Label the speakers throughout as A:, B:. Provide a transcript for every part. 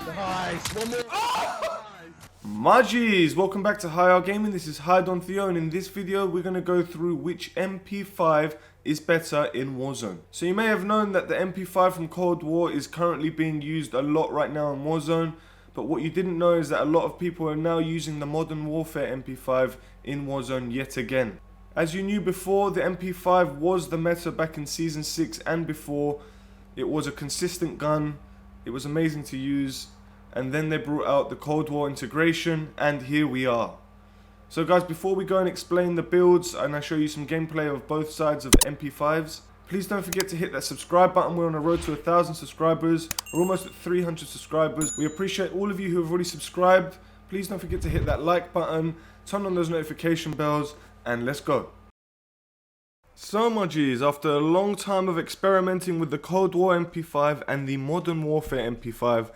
A: Nice. One more.
B: Majis, welcome back to High Gaming. This is Don Theo, and in this video we're going to go through which MP5 is better in Warzone. So you may have known that the MP5 from Cold War is currently being used a lot right now in Warzone, but what you didn't know is that a lot of people are now using the Modern Warfare MP5 in Warzone yet again. As you knew before, the MP5 was the meta back in Season 6 and before. It was a consistent gun, it was amazing to use, and then they brought out the Cold War integration, and here we are. So guys, before we go and explain the builds and I show you some gameplay of both sides of MP5s, please don't forget to hit that subscribe button. We're on a road to 1,000 subscribers. We're almost at 300 subscribers. We appreciate all of you who have already subscribed. Please don't forget to hit that like button, turn on those notification bells, and let's go. So my G's, after a long time of experimenting with the Cold War MP5 and the Modern Warfare MP5,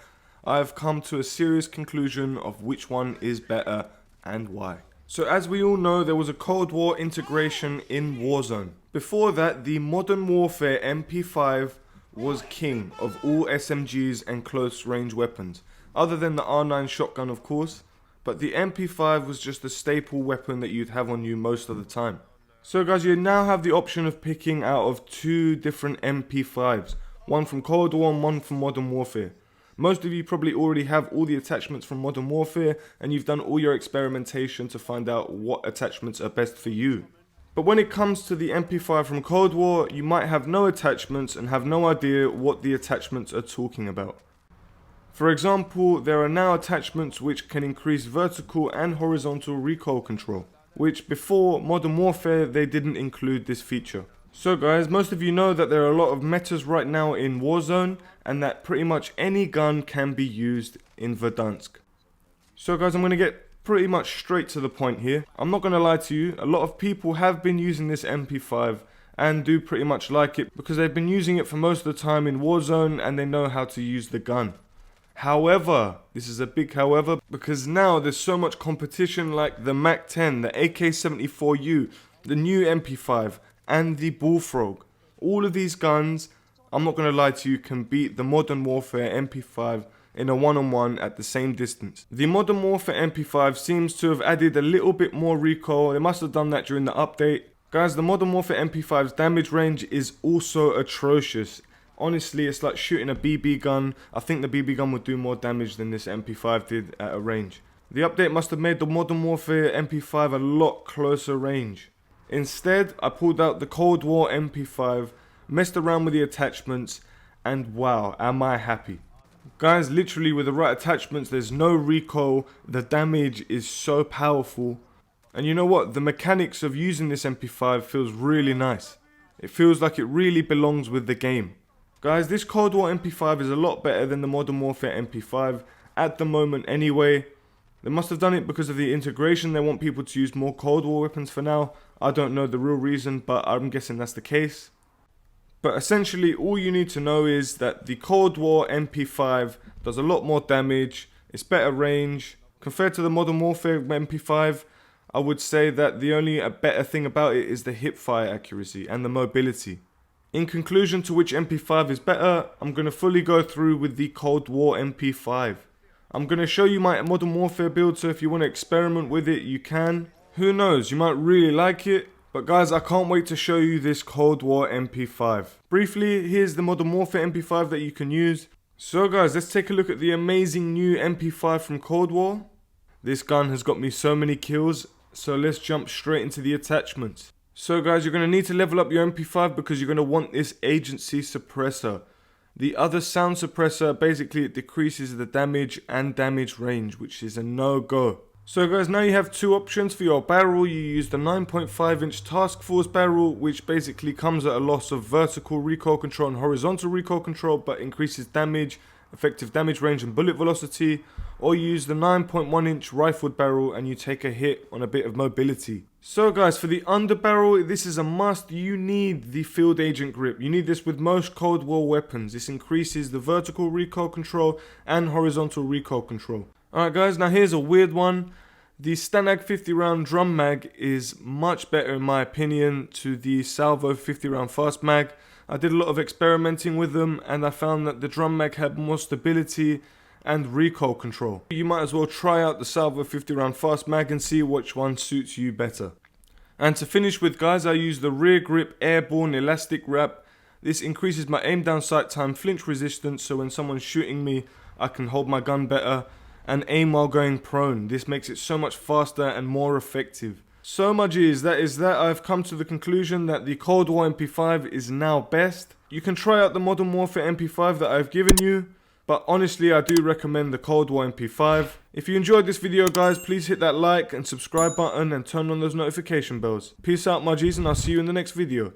B: I've come to a serious conclusion of which one is better and why. So as we all know, there was a Cold War integration in Warzone. Before that, the Modern Warfare MP5 was king of all SMGs and close range weapons, other than the R9 shotgun of course, but the MP5 was just a staple weapon that you'd have on you most of the time. So guys, you now have the option of picking out of two different MP5s, one from Cold War and one from Modern Warfare. Most of you probably already have all the attachments from Modern Warfare and you've done all your experimentation to find out what attachments are best for you. But when it comes to the MP5 from Cold War, you might have no attachments and have no idea what the attachments are talking about. For example, there are now attachments which can increase vertical and horizontal recoil control, which before Modern Warfare they didn't include this feature. So guys, most of you know that there are a lot of metas right now in Warzone and that pretty much any gun can be used in Verdansk. So guys, I'm going to get pretty much straight to the point here. I'm not going to lie to you, a lot of people have been using this MP5 and do pretty much like it because they've been using it for most of the time in Warzone and they know how to use the gun. However, this is a big however, because now there's so much competition like the MAC-10, the AK-74U, the new MP5 and the Bullfrog. All of these guns, I'm not going to lie to you, can beat the Modern Warfare MP5 in a one-on-one at the same distance. The Modern Warfare MP5 seems to have added a little bit more recoil. They must have done that during the update. Guys, the Modern Warfare MP5's damage range is also atrocious. Honestly, it's like shooting a BB gun. I think the BB gun would do more damage than this MP5 did at a range. The update must have made the Modern Warfare MP5 a lot closer range. Instead, I pulled out the Cold War MP5, messed around with the attachments, and wow, am I happy. Guys, literally with the right attachments, there's no recoil, the damage is so powerful. And you know what, the mechanics of using this MP5 feels really nice. It feels like it really belongs with the game. Guys, this Cold War MP5 is a lot better than the Modern Warfare MP5, at the moment anyway. They must have done it because of the integration. They want people to use more Cold War weapons for now. I don't know the real reason, but I'm guessing that's the case. But essentially, all you need to know is that the Cold War MP5 does a lot more damage. It's better range. Compared to the Modern Warfare MP5, I would say that the only better thing about it is the hipfire accuracy and the mobility. In conclusion to which MP5 is better, I'm going to fully go through with the Cold War MP5. I'm going to show you my Modern Warfare build, so if you want to experiment with it, you can. Who knows, you might really like it. But guys, I can't wait to show you this Cold War MP5. Briefly, here's the Modern Warfare MP5 that you can use. So guys, let's take a look at the amazing new MP5 from Cold War. This gun has got me so many kills, so let's jump straight into the attachments. So guys, you're going to need to level up your MP5 because you're going to want this agency suppressor. The other sound suppressor, basically it decreases the damage and damage range, which is a no-go. So guys, now you have two options for your barrel. You use the 9.5 inch Task Force barrel, which basically comes at a loss of vertical recoil control and horizontal recoil control, but increases damage, effective damage range and bullet velocity. Or you use the 9.1 inch rifled barrel and you take a hit on a bit of mobility. So guys, for the underbarrel, this is a must. You need the field agent grip. You need this with most Cold War weapons. This increases the vertical recoil control and horizontal recoil control. Alright guys, now here's a weird one. The Stanag 50 round drum mag is much better in my opinion to the Salvo 50 round fast mag. I did a lot of experimenting with them and I found that the drum mag had more stability and recoil control. You might as well try out the Salvo 50 round fast mag and see which one suits you better. And to finish with, guys, I use the rear grip airborne elastic wrap. This increases my aim down sight time, flinch resistance, so when someone's shooting me I can hold my gun better, and aim while going prone. This makes it so much faster and more effective. So my G's, that I've come to the conclusion that the Cold War MP5 is now best. You can try out the Modern Warfare MP5 that I've given you, but honestly I do recommend the Cold War MP5. If you enjoyed this video, guys, please hit that like and subscribe button and turn on those notification bells. Peace out my G's, and I'll see you in the next video.